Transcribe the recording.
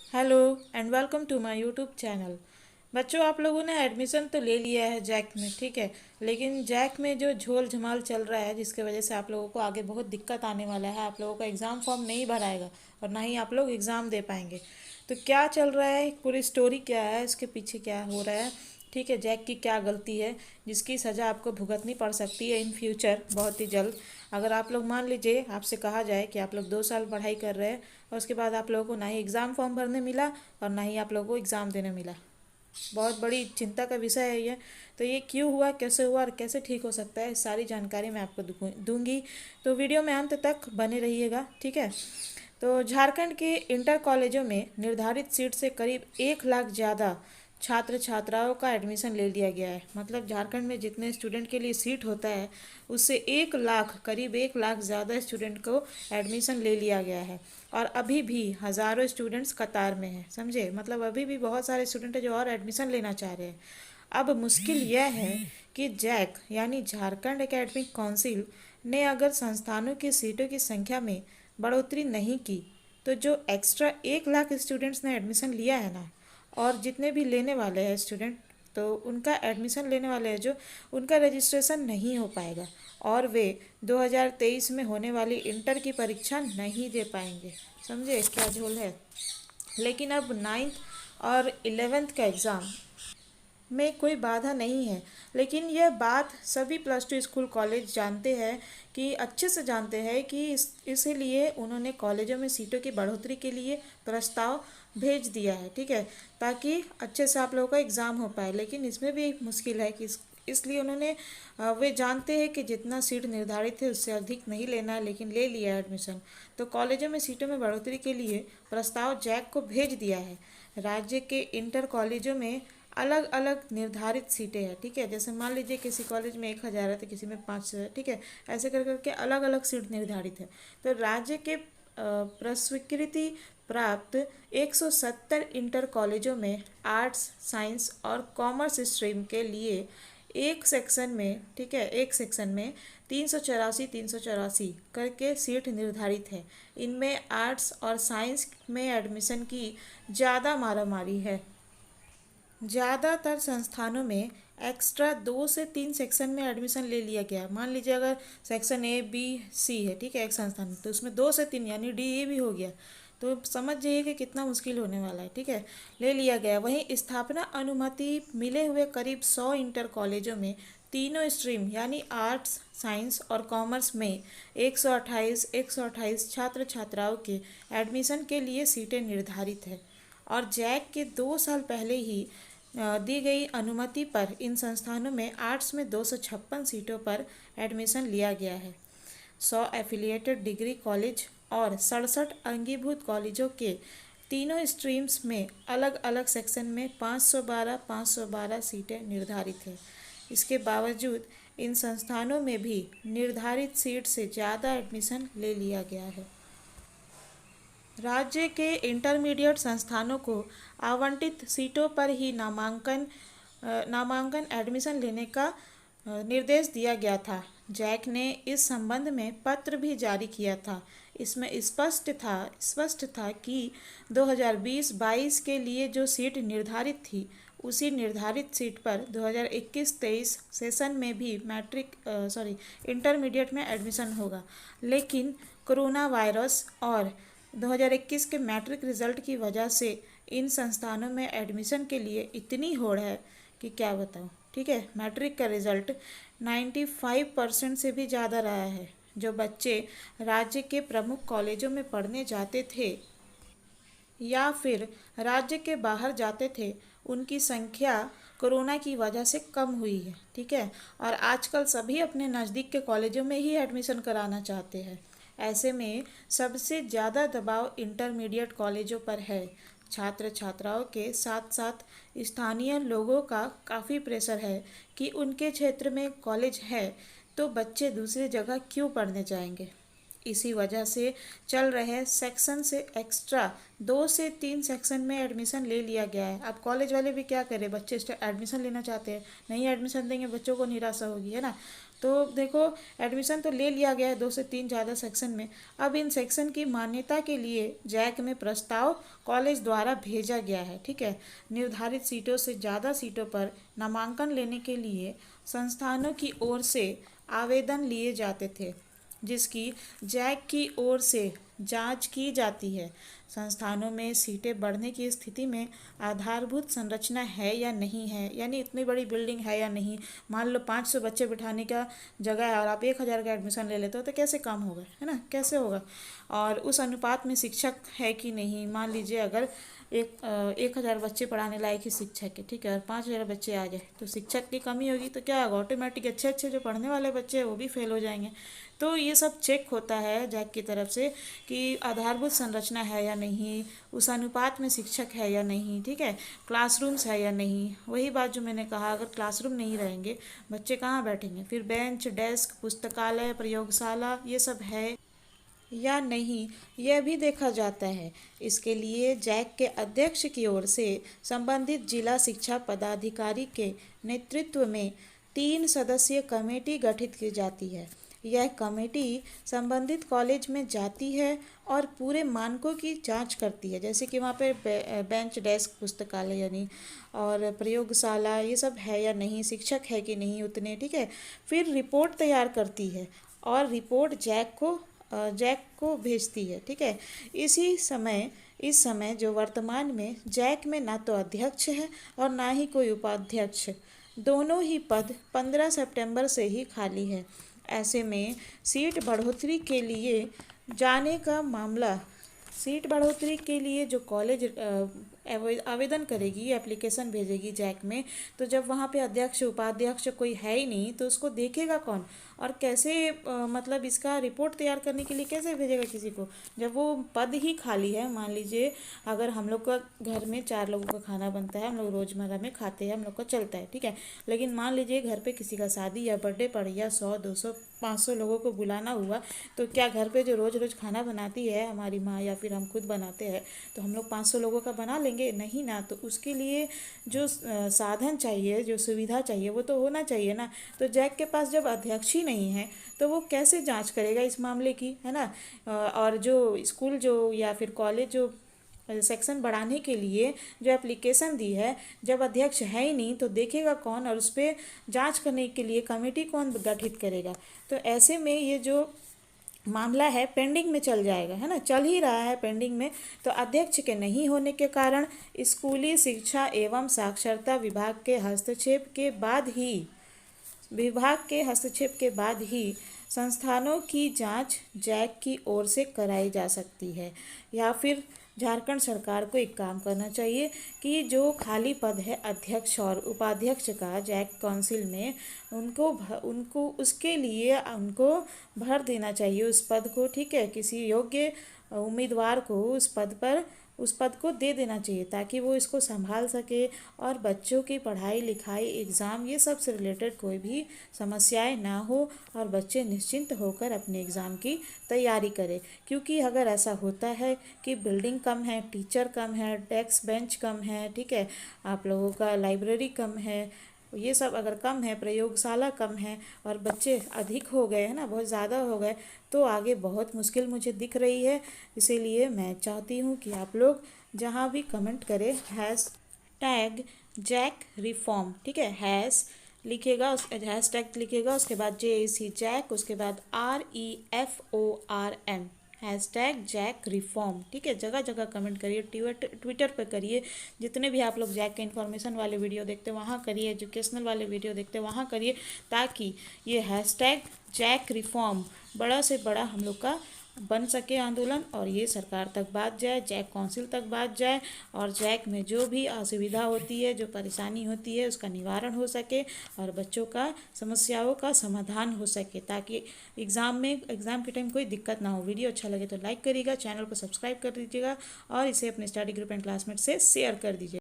Hello and welcome to my YouTube channel. बच्चों, आप लोगों ने एडमिशन तो ले लिया है जैक में, ठीक है। लेकिन जैक में जो झोल झमाल चल रहा है, जिसके वजह से आप लोगों को आगे बहुत दिक्कत आने वाला है। आप लोगों का एग्ज़ाम फॉर्म नहीं भराएगा और ना ही आप लोग एग्ज़ाम दे पाएंगे। तो क्या चल रहा है, पूरी स्टोरी क्या है, इसके पीछे क्या हो रहा है, ठीक है। जैक की क्या गलती है जिसकी सज़ा आपको भुगतनी पड़ सकती है इन फ्यूचर बहुत ही जल्द। अगर आप लोग मान लीजिए, आपसे कहा जाए कि आप लोग 2 साल पढ़ाई कर रहे हैं और उसके बाद आप लोगों को ना ही एग्ज़ाम फॉर्म भरने मिला और ना ही आप लोगों को एग्ज़ाम देने मिला। बहुत बड़ी चिंता का विषय है ये। तो ये क्यों हुआ, कैसे हुआ और कैसे ठीक हो सकता है, सारी जानकारी मैं आपको दूंगी। तो वीडियो में अंत तक बने रहिएगा, ठीक है। तो झारखंड के इंटर कॉलेजों में निर्धारित सीट से करीब 1 लाख ज़्यादा छात्र छात्राओं का एडमिशन ले लिया गया है। मतलब झारखंड में जितने स्टूडेंट के लिए सीट होता है, उससे 1 लाख, करीब 1 लाख ज़्यादा स्टूडेंट को एडमिशन ले लिया गया है। और अभी भी हज़ारों स्टूडेंट्स कतार में हैं, समझे। मतलब अभी भी बहुत सारे स्टूडेंट हैं जो और एडमिशन लेना चाह रहे हैं। अब मुश्किल यह है कि जैक यानी झारखंड एकेडमिक काउंसिल ने अगर संस्थानों की सीटों की संख्या में बढ़ोतरी नहीं की, तो जो एक्स्ट्रा 1 लाख स्टूडेंट्स ने एडमिशन लिया है ना, और जितने भी लेने वाले हैं स्टूडेंट, तो उनका एडमिशन लेने वाले हैं जो, उनका रजिस्ट्रेशन नहीं हो पाएगा और वे 2023 में होने वाली इंटर की परीक्षा नहीं दे पाएंगे। समझे क्या झोल है। लेकिन अब 9th और 11th का एग्ज़ाम में कोई बाधा नहीं है। लेकिन यह बात सभी +2 स्कूल कॉलेज जानते हैं, कि अच्छे से जानते हैं कि इसीलिए उन्होंने कॉलेजों में सीटों की बढ़ोतरी के लिए प्रस्ताव भेज दिया है, ठीक है, ताकि अच्छे से आप लोगों का एग्ज़ाम हो पाए। लेकिन इसमें भी एक मुश्किल है कि इसलिए उन्होंने वे जानते हैं कि जितना सीट निर्धारित है उससे अधिक नहीं लेना है, लेकिन ले लिया है एडमिशन। तो कॉलेजों में सीटों में बढ़ोतरी के लिए प्रस्ताव जैक को भेज दिया है। राज्य के इंटर कॉलेजों में अलग अलग निर्धारित सीटें हैं, ठीक है। जैसे मान लीजिए किसी कॉलेज में 1,000 है तो किसी में 500 है, ठीक है। ऐसे कर करके अलग अलग सीट निर्धारित है। तो राज्य के प्रस्वीकृति प्राप्त 170 इंटर कॉलेजों में आर्ट्स, साइंस और कॉमर्स स्ट्रीम के लिए एक सेक्शन में, ठीक है, एक सेक्शन में 384 करके सीट निर्धारित है। इनमें आर्ट्स और साइंस में एडमिशन की ज़्यादा मारामारी है। ज़्यादातर संस्थानों में एक्स्ट्रा 2 से 3 सेक्शन में एडमिशन ले लिया गया है। मान लीजिए अगर सेक्शन A B C है, ठीक है, एक संस्थान में, तो उसमें 2 से 3 यानी DE भी हो गया। तो समझ जाइए कि कितना मुश्किल होने वाला है, ठीक है। ले लिया गया। वहीं स्थापना अनुमति मिले हुए करीब 100 इंटर कॉलेजों में तीनों स्ट्रीम यानी आर्ट्स, साइंस और कॉमर्स में 128 छात्र छात्राओं के एडमिशन के लिए सीटें निर्धारित है। और जैक के 2 साल पहले ही दी गई अनुमति पर इन संस्थानों में आर्ट्स में 256 सीटों पर एडमिशन लिया गया है। 100 एफिलिएटेड डिग्री कॉलेज और 67 अंगीभूत कॉलेजों के तीनों स्ट्रीम्स में अलग अलग सेक्शन में 512 सीटें निर्धारित हैं। इसके बावजूद इन संस्थानों में भी निर्धारित सीट से ज़्यादा एडमिशन ले लिया गया है। राज्य के इंटरमीडिएट संस्थानों को आवंटित सीटों पर ही नामांकन एडमिशन लेने का निर्देश दिया गया था। जैक ने इस संबंध में पत्र भी जारी किया था। इसमें स्पष्ट था कि 2020-22 के लिए जो सीट निर्धारित थी, उसी निर्धारित सीट पर 2021-23 सेशन में भी इंटरमीडिएट में एडमिशन होगा। लेकिन कोरोना वायरस और 2021 के मैट्रिक रिजल्ट की वजह से इन संस्थानों में एडमिशन के लिए इतनी होड़ है कि क्या बताऊँ, ठीक है। मैट्रिक का रिजल्ट 95% से भी ज़्यादा रहा है। जो बच्चे राज्य के प्रमुख कॉलेजों में पढ़ने जाते थे या फिर राज्य के बाहर जाते थे, उनकी संख्या कोरोना की वजह से कम हुई है, ठीक है। और आजकल सभी अपने नज़दीक के कॉलेजों में ही एडमिशन कराना चाहते हैं। ऐसे में सबसे ज़्यादा दबाव इंटरमीडिएट कॉलेजों पर है। छात्र छात्राओं के साथ साथ स्थानीय लोगों का काफ़ी प्रेशर है कि उनके क्षेत्र में कॉलेज है तो बच्चे दूसरी जगह क्यों पढ़ने जाएंगे। इसी वजह से चल रहे सेक्शन से एक्स्ट्रा 2 से 3 सेक्शन में एडमिशन ले लिया गया है। अब कॉलेज वाले भी क्या करें, बच्चे एडमिशन लेना चाहते हैं, नहीं एडमिशन देंगे बच्चों को निराशा होगी, है ना। तो देखो, एडमिशन तो ले लिया गया है 2 से 3 ज़्यादा सेक्शन में। अब इन सेक्शन की मान्यता के लिए जैक में प्रस्ताव कॉलेज द्वारा भेजा गया है, ठीक है। निर्धारित सीटों से ज़्यादा सीटों पर नामांकन लेने के लिए संस्थानों की ओर से आवेदन लिए जाते थे, जिसकी जैक की ओर से जांच की जाती है। संस्थानों में सीटें बढ़ने की स्थिति में आधारभूत संरचना है या नहीं है, यानी इतनी बड़ी बिल्डिंग है या नहीं। मान लो 500 बच्चे बिठाने का जगह है और आप 1000 का एडमिशन ले लेते हो, तो कैसे काम होगा, है ना, कैसे होगा। और उस अनुपात में शिक्षक है कि नहीं। मान लीजिए अगर 1000 बच्चे पढ़ाने लायक ही शिक्षक है, ठीक है, और 5000 बच्चे आ जाए तो शिक्षक की कमी होगी, तो क्या होगा, ऑटोमेटिक अच्छे अच्छे जो पढ़ने वाले बच्चे हैं वो भी फेल हो जाएंगे। तो ये सब चेक होता है जैक की तरफ से कि आधारभूत संरचना है या नहीं, उस अनुपात में शिक्षक है या नहीं, ठीक है, क्लासरूम्स है या नहीं। वही बात जो मैंने कहा, अगर क्लासरूम नहीं रहेंगे बच्चे कहाँ बैठेंगे, फिर बेंच, डेस्क, पुस्तकालय, प्रयोगशाला ये सब है या नहीं, यह भी देखा जाता है। इसके लिए जैक के अध्यक्ष की ओर से संबंधित जिला शिक्षा पदाधिकारी के नेतृत्व में 3 सदस्यीय कमेटी गठित की जाती है। यह कमेटी संबंधित कॉलेज में जाती है और पूरे मानकों की जांच करती है, जैसे कि वहाँ पे बेंच, डेस्क, पुस्तकालय यानी और प्रयोगशाला ये सब है या नहीं, शिक्षक है कि नहीं उतने, ठीक है। फिर रिपोर्ट तैयार करती है और रिपोर्ट जैक को भेजती है, ठीक है। इस समय जो वर्तमान में जैक में ना तो अध्यक्ष है और ना ही कोई उपाध्यक्ष, दोनों ही पद 15 सितंबर से ही खाली है। ऐसे में सीट बढ़ोतरी के लिए जाने का मामला, सीट बढ़ोतरी के लिए जो कॉलेज आवेदन करेगी, एप्लीकेशन भेजेगी जैक में, तो जब वहाँ पे अध्यक्ष उपाध्यक्ष कोई है ही नहीं तो उसको देखेगा कौन, और कैसे मतलब इसका रिपोर्ट तैयार करने के लिए कैसे भेजेगा किसी को, जब वो पद ही खाली है। मान लीजिए अगर हम लोग का घर में 4 लोगों का खाना बनता है, हम लोग रोज़मर्रा में खाते हैं, हम लोग का चलता है, ठीक है। लेकिन मान लीजिए घर पे किसी का शादी या बर्थडे पड़ गया, 100, 200, 500 लोगों को बुलाना हुआ, तो क्या घर पे जो रोज़ रोज़ खाना बनाती है हमारी माँ या फिर हम खुद बनाते हैं, तो हम लोग 500 लोगों का बना लेंगे नहीं ना। तो उसके लिए जो साधन चाहिए, जो सुविधा चाहिए, वो तो होना चाहिए ना। तो जैक के पास जब अध्यक्ष ही नहीं है तो वो कैसे जांच करेगा इस मामले की, है ना। और जो स्कूल जो या फिर कॉलेज जो सेक्शन बढ़ाने के लिए जो एप्लीकेशन दी है, जब अध्यक्ष है ही नहीं तो देखेगा कौन, और उस पर जाँच करने के लिए कमेटी कौन गठित करेगा। तो ऐसे में ये जो मामला है पेंडिंग में चल जाएगा, है ना, चल ही रहा है पेंडिंग में। तो अध्यक्ष के नहीं होने के कारण स्कूली शिक्षा एवं साक्षरता विभाग के हस्तक्षेप के बाद ही संस्थानों की जांच जैक की ओर से कराई जा सकती है। या फिर झारखंड सरकार को एक काम करना चाहिए कि जो खाली पद है अध्यक्ष और उपाध्यक्ष का जैक काउंसिल में, उनको उसके लिए उनको भर देना चाहिए उस पद को, ठीक है। किसी योग्य उम्मीदवार को उस पद को दे देना चाहिए, ताकि वो इसको संभाल सके और बच्चों की पढ़ाई लिखाई, एग्ज़ाम ये सब से रिलेटेड कोई भी समस्याएं ना हो और बच्चे निश्चिंत होकर अपने एग्ज़ाम की तैयारी करें। क्योंकि अगर ऐसा होता है कि बिल्डिंग कम है, टीचर कम है, डेस्क बेंच कम है, ठीक है, आप लोगों का लाइब्रेरी कम है, ये सब अगर कम है, प्रयोगशाला कम है और बच्चे अधिक हो गए, है ना, बहुत ज़्यादा हो गए, तो आगे बहुत मुश्किल मुझे दिख रही है। इसीलिए मैं चाहती हूँ कि आप लोग जहाँ भी कमेंट करें हैश टैग जैक रिफॉर्म, ठीक है, हैश टैग लिखेगा, उसके बाद JAC जैक, उसके बाद REFORM, hashtag Jack reform, ठीक है। जगह जगह कमेंट करिए, ट्विटर पर करिए, जितने भी आप लोग जैक के इन्फॉर्मेशन वाले वीडियो देखते हैं वहाँ करिए, एजुकेशनल वाले वीडियो देखते हैं वहाँ करिए, ताकि ये हैश टैग जैक रिफॉर्म बड़ा से बड़ा हम लोग का बन सके आंदोलन, और ये सरकार तक बात जाए, जैक काउंसिल तक बात जाए, और जैक में जो भी असुविधा होती है, जो परेशानी होती है, उसका निवारण हो सके और बच्चों का समस्याओं का समाधान हो सके, ताकि एग्ज़ाम के टाइम कोई दिक्कत ना हो। वीडियो अच्छा लगे तो लाइक करिएगा, चैनल को सब्सक्राइब कर दीजिएगा और इसे अपने स्टडी ग्रुप एंड क्लासमेट से शेयर कर दीजिए।